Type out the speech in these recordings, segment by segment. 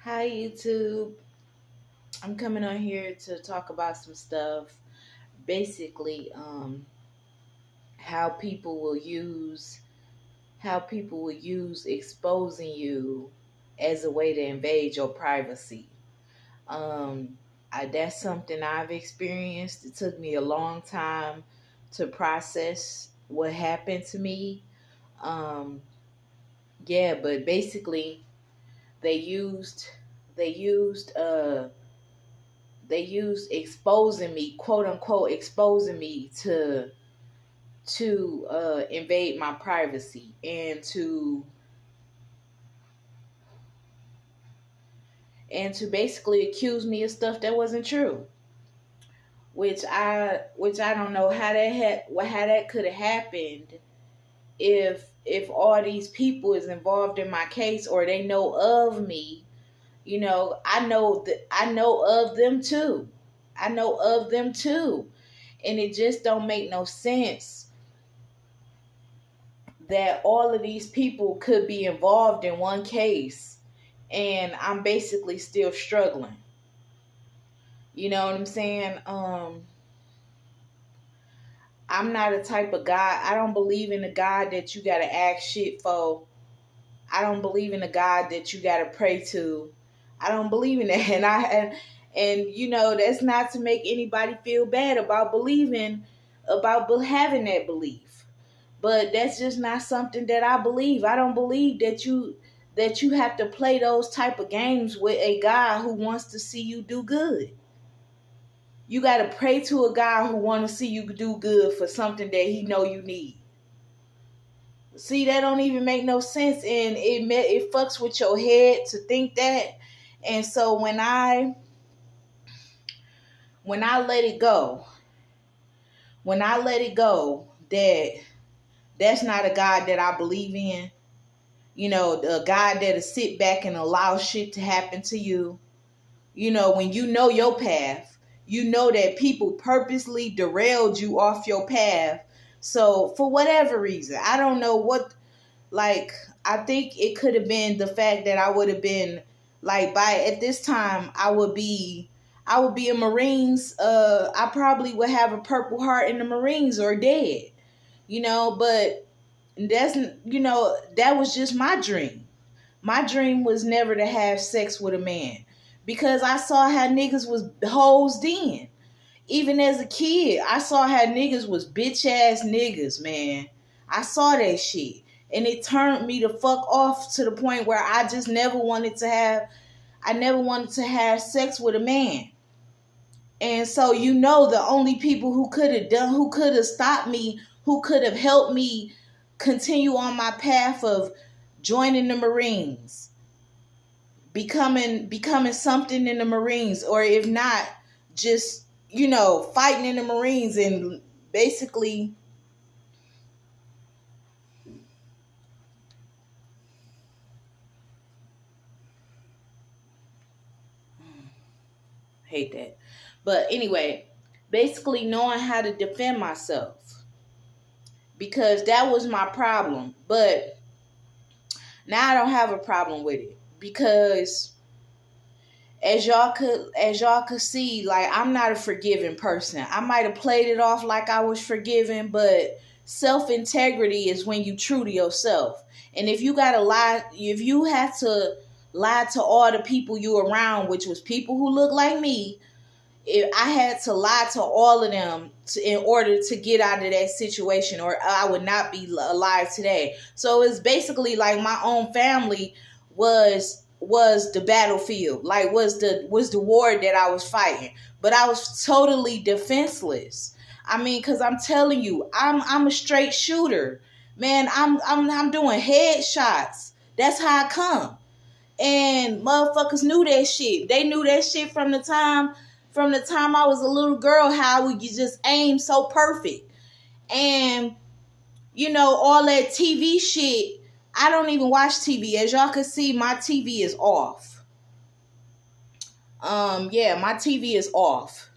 Hi YouTube. I'm coming on here to talk about some stuff. Basically, how people will use exposing you as a way to invade your privacy. Um, that's something I've experienced. It took me a long time to process what happened to me. Um, yeah, but basically, they used they used uh they used exposing me, quote unquote, exposing me to invade my privacy and to basically accuse me of stuff that wasn't true. Which I don't know how that could have happened if all these people is involved in my case or they know of me. I know of them too. I know of them too. And it just don't make no sense that all of these people could be involved in one case and I'm basically still struggling. You know what I'm saying? I'm not a type of God. I don't believe in a God that you gotta ask shit for. I don't believe in a God that you gotta pray to. I don't believe in that. And that's not to make anybody feel bad about having that belief. But that's just not something that I believe. I don't believe that you have to play those type of games with a God who wants to see you do good. You got to pray to a God who want to see you do good for something that he know you need. See, that don't even make no sense, and it fucks with your head to think that. And so when I let it go, that that's not a God that I believe in. A God that'll sit back and allow shit to happen to you. When you know your path, you know that people purposely derailed you off your path. So for whatever reason, I don't know what, like, I think it could have been the fact that I would have been, like, at this time, I would be in Marines. I probably would have a Purple Heart in the Marines or dead, but that was just my dream. My dream was never to have sex with a man because I saw how niggas was hoes then. Even as a kid, I saw how niggas was bitch ass niggas, man. I saw that shit. And it turned me the fuck off to the point where I never wanted to have sex with a man. And so, the only people who could have stopped me, who could have helped me continue on my path of joining the Marines, becoming something in the Marines, or if not, just fighting in the Marines and basically hate that. But anyway, basically knowing how to defend myself, because that was my problem. But now I don't have a problem with it because as y'all could see, like, I'm not a forgiving person. I might have played it off like I was forgiving, but self-integrity is when you true to yourself. And if you gotta lie, if you have to lie to all the people you around, which was people who look like me, if I had to lie to all of them in order to get out of that situation, or I would not be alive today. So it's basically like my own family was the battlefield, like was the war that I was fighting, but I was totally defenseless. I mean, because I'm telling you, I'm a straight shooter, man. I'm doing headshots. That's how I come. And motherfuckers knew that shit. They knew that shit from the time I was a little girl, how we just aim so perfect. And all that TV shit, I don't even watch TV. As y'all can see, my TV is off. Yeah, my TV is off.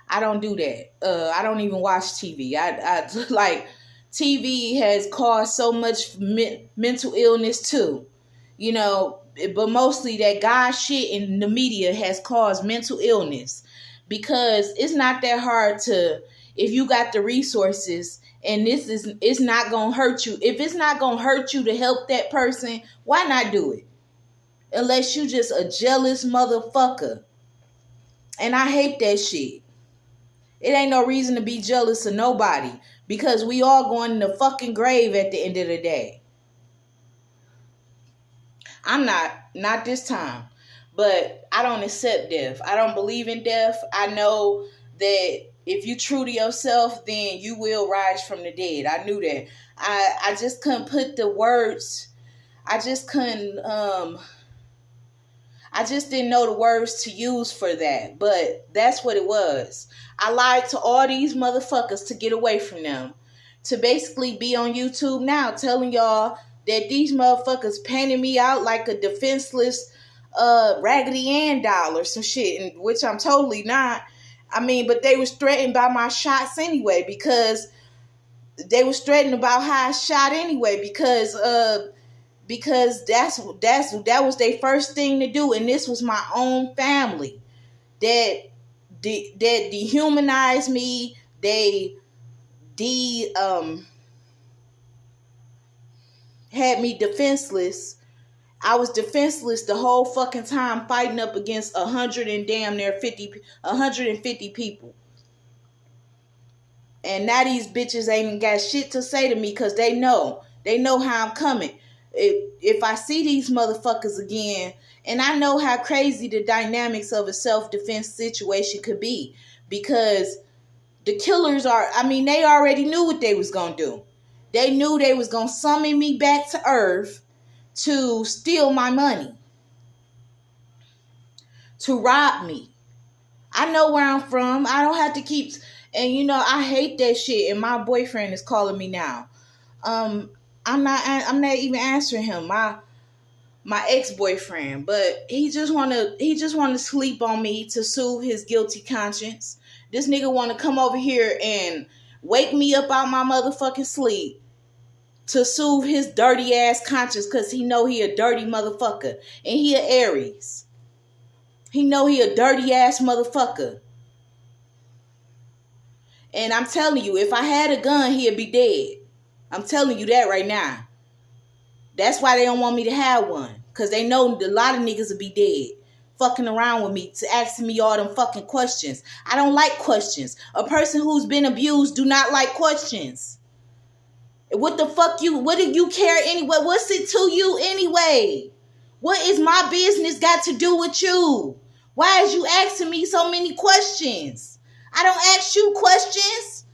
I don't do that. I don't even watch TV. I like, TV has caused so much mental illness too. but mostly that God shit in the media has caused mental illness, because it's not that hard to, if you got the resources and it's not gonna hurt you. If it's not gonna hurt you to help that person, why not do it? Unless you just a jealous motherfucker. And I hate that shit. It ain't no reason to be jealous of nobody, because we all going in the fucking grave at the end of the day. I'm not this time. But I don't accept death. I don't believe in death. I know that if you true to yourself, then you will rise from the dead. I knew that. I just couldn't put the words. I just didn't know the words to use for that. But that's what it was. I lied to all these motherfuckers to get away from them. To basically be on YouTube now telling y'all that these motherfuckers painted me out like a defenseless Raggedy Ann doll or some shit, and which I'm totally not. I mean, but they was threatened by my shots anyway, because they was threatened about how I shot anyway, because that was their first thing to do, and this was my own family that dehumanized me. They had me defenseless. I was defenseless the whole fucking time, fighting up against 150 people. And now these bitches ain't got shit to say to me, because they know how I'm coming. If I see these motherfuckers again, and I know how crazy the dynamics of a self-defense situation could be, because the killers they already knew what they was gonna do. They knew they was gonna summon me back to earth to steal my money, to rob me. I know where I'm from. I don't have to keep, and I hate that shit. And my boyfriend is calling me now. I'm not even answering him. My ex-boyfriend, but he just wanna sleep on me to soothe his guilty conscience. This nigga wanna come over here and wake me up out my motherfucking sleep to soothe his dirty ass conscience, because he know he a dirty motherfucker. And he a Aries. He know he a dirty ass motherfucker. And I'm telling you, if I had a gun, he'd be dead. I'm telling you that right now. That's why they don't want me to have one, because they know a lot of niggas will be dead fucking around with me, to asking me all them fucking questions. I don't like questions. A person who's been abused do not like questions. What the fuck what do you care anyway? What's it to you anyway? What is my business got to do with you? Why is you asking me so many questions? I don't ask you questions.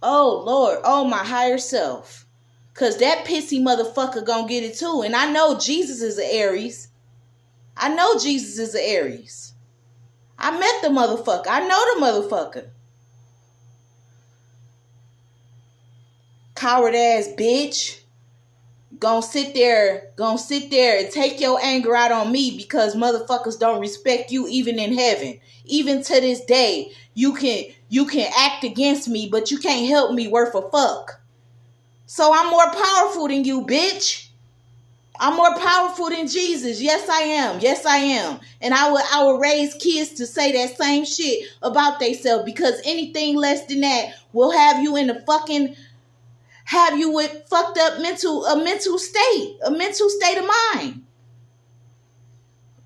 Oh, Lord. Oh, my higher self. Because that pissy motherfucker gonna get it too. And I know Jesus is an Aries. I know Jesus is an Aries. I met the motherfucker. I know the motherfucker. Coward ass bitch. Gonna sit there and take your anger out on me, because motherfuckers don't respect you even in heaven. Even to this day, you can act against me, but you can't help me worth a fuck. So I'm more powerful than you, bitch. I'm more powerful than Jesus. Yes, I am. Yes, I am. And I will raise kids to say that same shit about themselves, because anything less than that will have you in the fucking, have you with fucked up mental state of mind.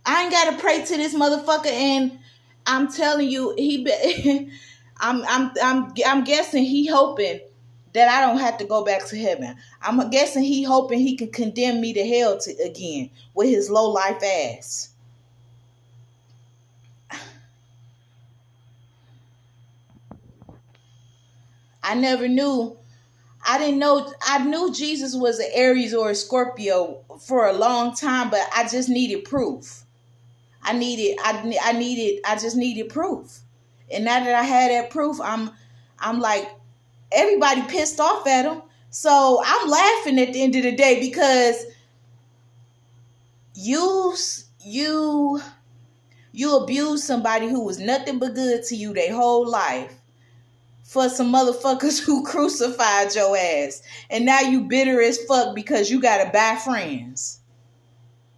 I ain't gotta pray to this motherfucker, and I'm telling you, I'm guessing he hoping that I don't have to go back to heaven. I'm guessing he hoping he can condemn me to hell again with his low life ass. I never knew. I didn't know. I knew Jesus was an Aries or a Scorpio for a long time, but I just needed proof. I just needed proof. And now that I had that proof, I'm like, everybody pissed off at him. So I'm laughing at the end of the day, because you abuse somebody who was nothing but good to you their whole life for some motherfuckers who crucified your ass. And now you bitter as fuck because you gotta buy friends.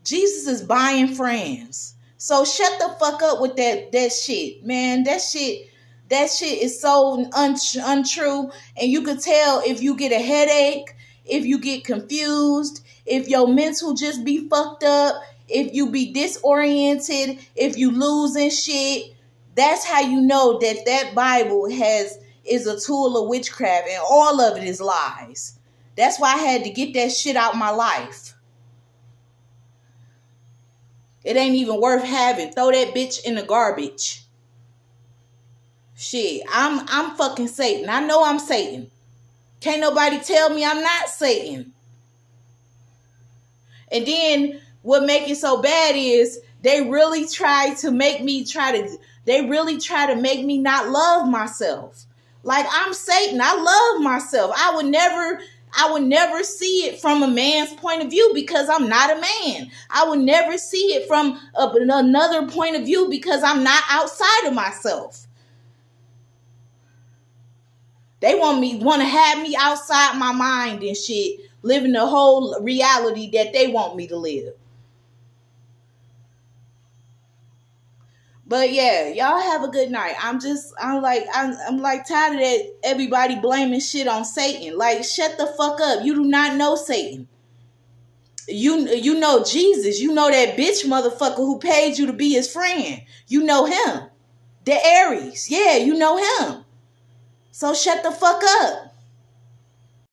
Jesus is buying friends. So shut the fuck up with that shit, man. That shit is so untrue. And you could tell if you get a headache, if you get confused, if your mental just be fucked up, if you be disoriented, if you losing shit. That's how you know that Bible is a tool of witchcraft, and all of it is lies. That's why I had to get that shit out my life. It ain't even worth having. Throw that bitch in the garbage. Shit, I'm fucking Satan. I know I'm Satan. Can't nobody tell me I'm not Satan. And then what make it so bad is they really try to make me not love myself. Like, I'm Satan. I love myself. I would never see it from a man's point of view because I'm not a man. I would never see it from another point of view because I'm not outside of myself. They want to have me outside my mind and shit, living the whole reality that they want me to live. But yeah, y'all have a good night. I'm like tired of that everybody blaming shit on Satan. Like, shut the fuck up. You do not know Satan. You know Jesus. You know that bitch motherfucker who paid you to be his friend. You know him. The Aries. Yeah, you know him. So shut the fuck up.